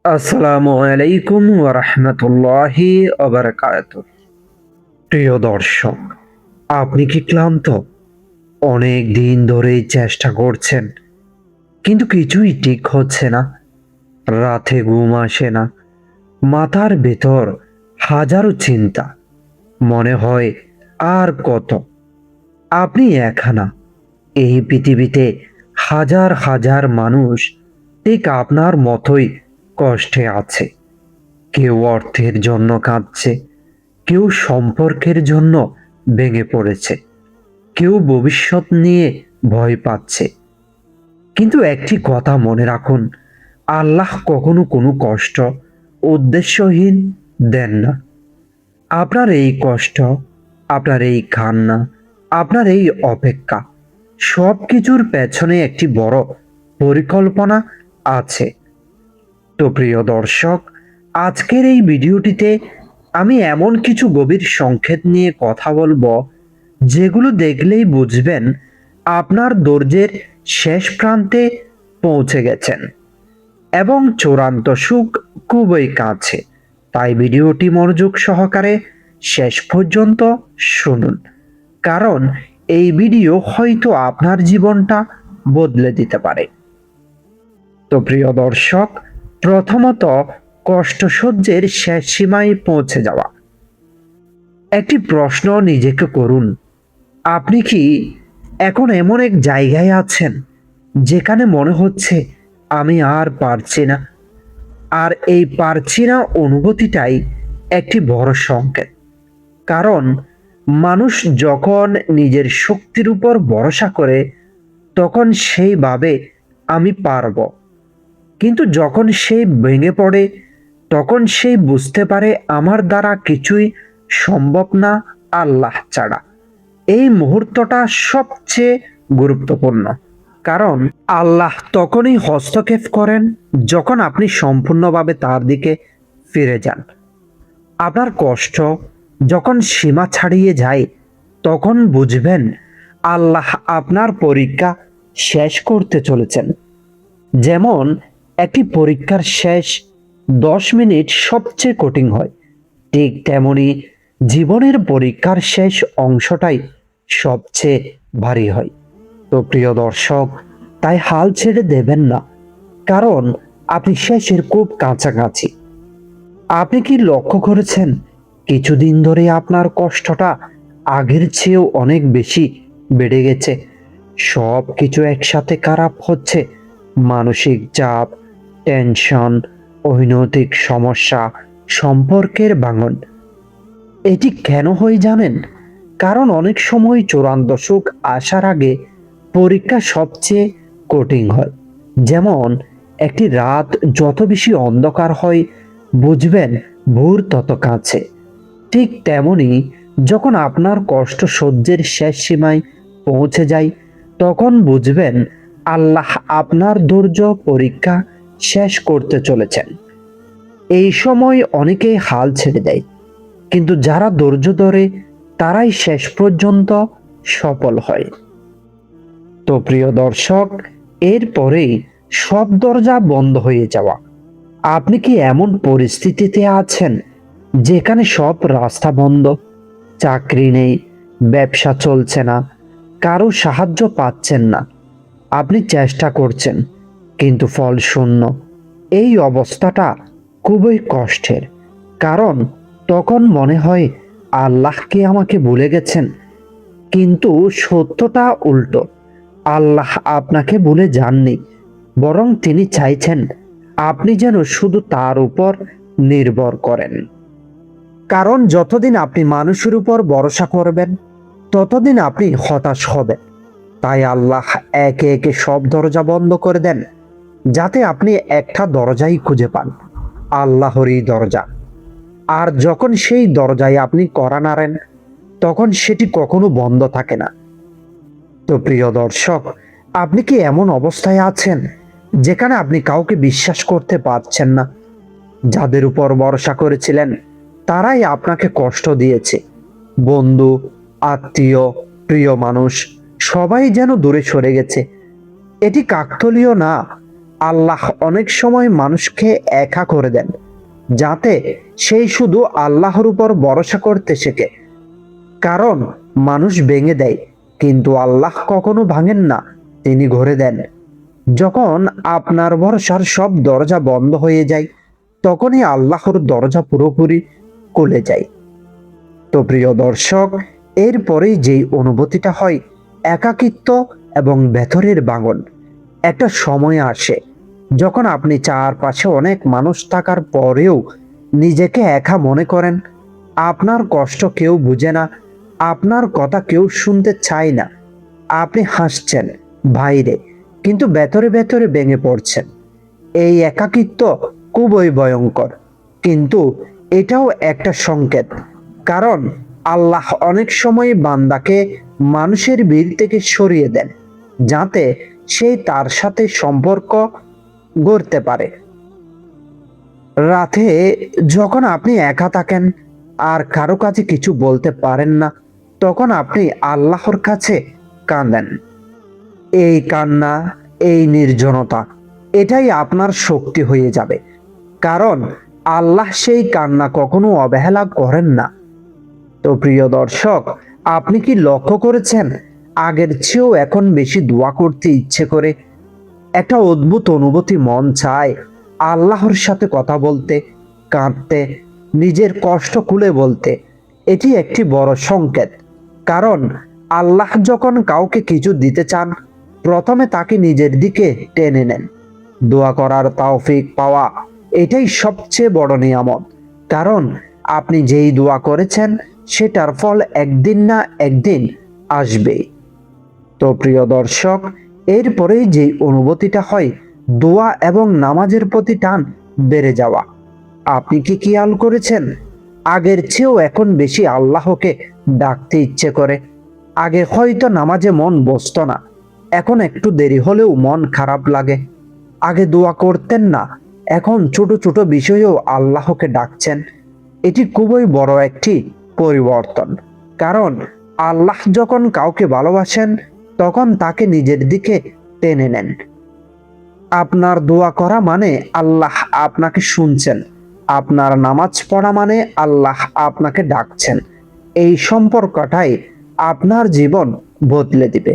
আসসালামু আলাইকুম ওয়া রাহমাতুল্লাহি ওয়া বারাকাতুহু। প্রিয় দর্শক, আপনি কি ক্লান্ত? অনেক দিন ধরেই চেষ্টা করছেন, কিন্তু কিছুই ঠিক হচ্ছে না। রাতে ঘুম আসে না, মাথার ভেতর হাজারো চিন্তা। মনে হয় আর কত। আপনি একা না, এই পৃথিবীতে হাজার হাজার মানুষ ঠিক আপনার মতোই কষ্টে আছে। কেউ অর্থের জন্য কাঁদছে, কেউ সম্পর্কের জন্য ভেঙে পড়েছে, কেউ ভবিষ্যৎ নিয়ে ভয় পাচ্ছে। কিন্তু একটি কথা মনে রাখুন, আল্লাহ কখনো কোনো কষ্ট উদ্দেশ্যহীন দেন না। আপনার এই কষ্ট, আপনার এই কান্না, আপনার এই অপেক্ষা, সব কিছুর পেছনে একটি বড় পরিকল্পনা আছে। তো প্রিয় দর্শক, আজকের এই ভিডিওটিতে আমি এমন কিছু গভীর সংকেত নিয়ে কথা বলবো, যেগুলো দেখলেই বুঝবেন আপনার ধৈর্যের শেষ প্রান্তে পৌঁছে গেছেন এবং চূড়ান্ত সুখ খুবই কাছে। তাই ভিডিওটি মনোযোগ সহকারে শেষ পর্যন্ত শুনুন, কারণ এই ভিডিও হয়তো আপনার জীবনটা বদলে দিতে পারে। তো প্রিয় দর্শক, প্রথমত, কষ্ট সহ্যের শেষ সীমায় পৌঁছে যাওয়া। একটি প্রশ্ন নিজেকে করুন, আপনি কি এখন এমন এক জায়গায় আছেন যেখানে মনে হচ্ছে আমি আর পারছি না? আর এই পারছি না অনুভূতিটাই একটি বড় সংকেত। কারণ মানুষ যখন নিজের শক্তির উপর ভরসা করে, তখন সেই ভাবে আমি পারবো। কিন্তু যখন সে ভেঙে পড়ে, তখন সে বুঝতে পারে আমার দ্বারা কিছুই সম্ভব না আল্লাহ ছাড়া। এই মুহূর্তটা সবচেয়ে গুরুত্বপূর্ণ, কারণ আল্লাহ তখনই হস্তক্ষেপ করেন যখন আপনি সম্পূর্ণভাবে তার দিকে ফিরে যান। আপনার কষ্ট যখন সীমা ছাড়িয়ে যায়, তখন বুঝবেন আল্লাহ আপনার পরীক্ষা শেষ করতে চলেছেন। যেমন একটি পরীক্ষার শেষ 10 মিনিট সবচেয়ে কঠিন হয়, ঠিক তেমনি জীবনের পরীক্ষার শেষ অংশটাই সবচেয়ে ভারী হয়। তো প্রিয় দর্শক, তাই হাল ছেড়ে দেবেন না, কারণ আপনি শেষের খুব কাছাকাছি। আপনি কি লক্ষ্য করেছেন কিছুদিন ধরে আপনার কষ্টটা আগের চেয়েও অনেক বেশি বেড়ে গেছে? সব কিছু একসাথে খারাপ হচ্ছে: মানসিক চাপ, টেনশন, অনৈতিক সমস্যা, সম্পর্কের ভাঙন। এটি কেন হয় জানেন? কারণ অনেক সময় চূড়ান্ত সুখ আসার আগে পরীক্ষা সবচেয়ে কঠিন হয়। যেমন একটি রাত যত বেশি অন্ধকার হয়, বুঝবেন ভোর তত কাছে। ঠিক তেমনি যখন আপনার কষ্ট সহ্যের শেষ সীমায় পৌঁছে যায়, তখন বুঝবেন আল্লাহ আপনার ধৈর্য পরীক্ষা শেষ করতে চলেছেন। এই সময় অনেকেই হাল ছেড়ে দেয়, কিন্তু যারা ধৈর্য ধরে তারাই শেষ পর্যন্ত সফল হয়। তো প্রিয় দর্শক, এরপরেই সব দরজা বন্ধ হয়ে যাওয়া। আপনি কি এমন পরিস্থিতিতে আছেন যেখানে সব রাস্তা বন্ধ? চাকরি নেই, ব্যবসা চলছে না, কারো সাহায্য পাচ্ছেন না। আপনি চেষ্টা করছেন, কিন্তু ফল শূন্য। এই অবস্থাটা খুবই কষ্টের, কারণ তখন মনে হয় আল্লাহ কি আমাকে ভুলে গেছেন? কিন্তু সত্যটা উল্টো। আল্লাহ আপনাকে ভুলে যাননি, বরং তিনি চাইছেন আপনি যেন শুধু তার উপর নির্ভর করেন। কারণ যতদিন আপনি মানুষের উপর ভরসা করবেন, ততদিন আপনি হতাশ হবেন। তাই আল্লাহ একে একে সব দরজা বন্ধ করে দেন, যাতে আপনি একটা দরজাই খুঁজে পান, আল্লাহরই দরজা। আর যখন সেই দরজায় আপনি কড়া নাড়েন, তখন সেটি কখনো বন্ধ থাকে না। তো প্রিয় দর্শক, আপনি কি এমন অবস্থায় আছেন যেখানে আপনি কাউকে বিশ্বাস করতে পারছেন না? যাদের উপর ভরসা করেছিলেন তারাই আপনাকে কষ্ট দিয়েছে। বন্ধু, আত্মীয়, প্রিয় মানুষ সবাই যেন দূরে সরে গেছে। এটি কাকতালীয় না, আল্লাহ অনেক সময় মানুষকে একা করে দেন, যাতে সেই শুধু আল্লাহর উপর ভরসা করতে শেখে। কারণ মানুষ ভেঙে দেয়, কিন্তু আল্লাহ কখনো ভাঙেন না, তিনি গড়ে দেন। যখন আপনার ভরসার সব দরজা বন্ধ হয়ে যায়, তখনই আল্লাহর দরজা পুরোপুরি খুলে যায়। তো প্রিয় দর্শক, এরপরেই যেই অনুভূতিটা হয়, একাকিত্ব এবং ভেতরের ভাঙন। একটা সময় আসে যখন আপনি চারপাশে অনেক মানুষ থাকার পরেও নিজেকে একা মনে করেন। আপনার কষ্ট কেউ বুঝে না, আপনার কথা কেউ শুনতে চায় না। আপনি হাসছেন বাইরে, কিন্তু ভেতরে ভেতরে ভেঙে পড়ছেন। এই একাকিত্ব খুবই ভয়ঙ্কর, কিন্তু এটাও একটা সংকেত। কারণ আল্লাহ অনেক সময় বান্দাকে মানুষের ভিড় থেকে সরিয়ে দেন, যাতে সে তার সাথে সম্পর্ক গড়তে পারে। রাতে যখন আপনি একা থাকেন আর কারো কাছে কিছু বলতে পারেন না, তখন আপনি আল্লাহর কাছে কাঁদেন। এই কান্না, এই নির্জনতা, এটাই আপনার শক্তি হয়ে যাবে। কারণ আল্লাহ সেই কান্না কখনো অবহেলা করেন না। তো প্রিয় দর্শক, আপনি কি লক্ষ্য করেছেন আগের চেয়েও এখন বেশি দোয়া করতে ইচ্ছে করে? একটা অদ্ভুত অনুভূতি মন চায় আল্লাহর সাথে কথা বলতে, কাঁদতে, নিজের কষ্ট খুলে বলতে। এটি একটি বড় সংকেত। কারণ আল্লাহ যখন কাউকে কিছু দিতে চান, প্রথমে তাকে নিজের দিকে টেনে নেন। দোয়া করার তৌফিক পাওয়া, এটাই সবচেয়ে বড় নিয়ামত। কারণ আপনি যেই দোয়া করেছেন, সেটার ফল একদিন না একদিন আসবেই। তো প্রিয় দর্শক, এরপরেই যে অনুভূতিটা হয়, দোয়া এবং নামাজের প্রতি টান বেড়ে যাওয়া। আপনি কি খেয়াল করেছেন আগের চেয়েও এখন বেশি আল্লাহকে ডাকতে ইচ্ছে করে? আগে হয়তো নামাজে মন বসতো না, এখন একটু দেরি হলেও মন খারাপ লাগে। আগে দোয়া করতেন না, এখন ছোট ছোট বিষয়েও আল্লাহকে ডাকছেন। এটি খুবই বড় একটি পরিবর্তন। কারণ আল্লাহ যখন কাউকে ভালোবাসেন, তখন তাকে নিজের দিকে টেনে নেন। আপনার দোয়া করা মানে আল্লাহ আপনাকে শুনছেন, আপনার নামাজ পড়া মানে আল্লাহ আপনাকে ডাকছেন। এই সম্পর্কটাই আপনার জীবন বদলে দিবে।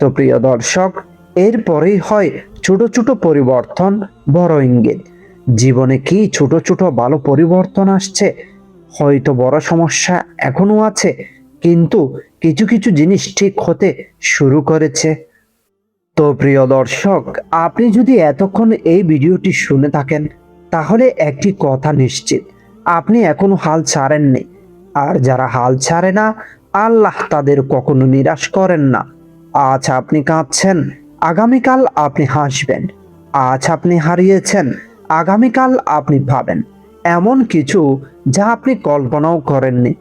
তো প্রিয় দর্শক, এরপরেই হয় ছোট ছোট পরিবর্তন, বড় ইঙ্গিত। জীবনে কি ছোট ছোট ভালো পরিবর্তন আসছে? হয়তো বড় সমস্যা এখনো আছে, কিন্তু কিছু কিছু জিনিস ঠিক হতে শুরু করেছে। তো প্রিয় দর্শক, আপনি যদি এতক্ষণ এই ভিডিওটি শুনে থাকেন, তাহলে একটি কথা নিশ্চিত, আপনি এখনো হাল ছাড়েননি। আর যারা হাল ছাড়ে না, আল্লাহ তাদের কখনো নিরাশ করেন না। আজ আপনি কাঁদছেন, আগামীকাল আপনি হাসবেন। আজ আপনি হারিয়েছেন, আগামীকাল আপনি পাবেন এমন কিছু যা আপনি কল্পনাও করেননি।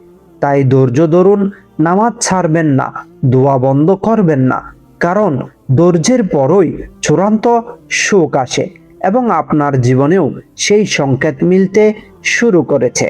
তাই ধৈর্য ধরুন, নামাজ ছাড়বেন না, দোয়া বন্ধ করবেন না। কারণ ধৈর্যের পরই চূড়ান্ত সুখ আসে, এবং আপনার জীবনেও সেই সংকেত মিলতে শুরু করেছে।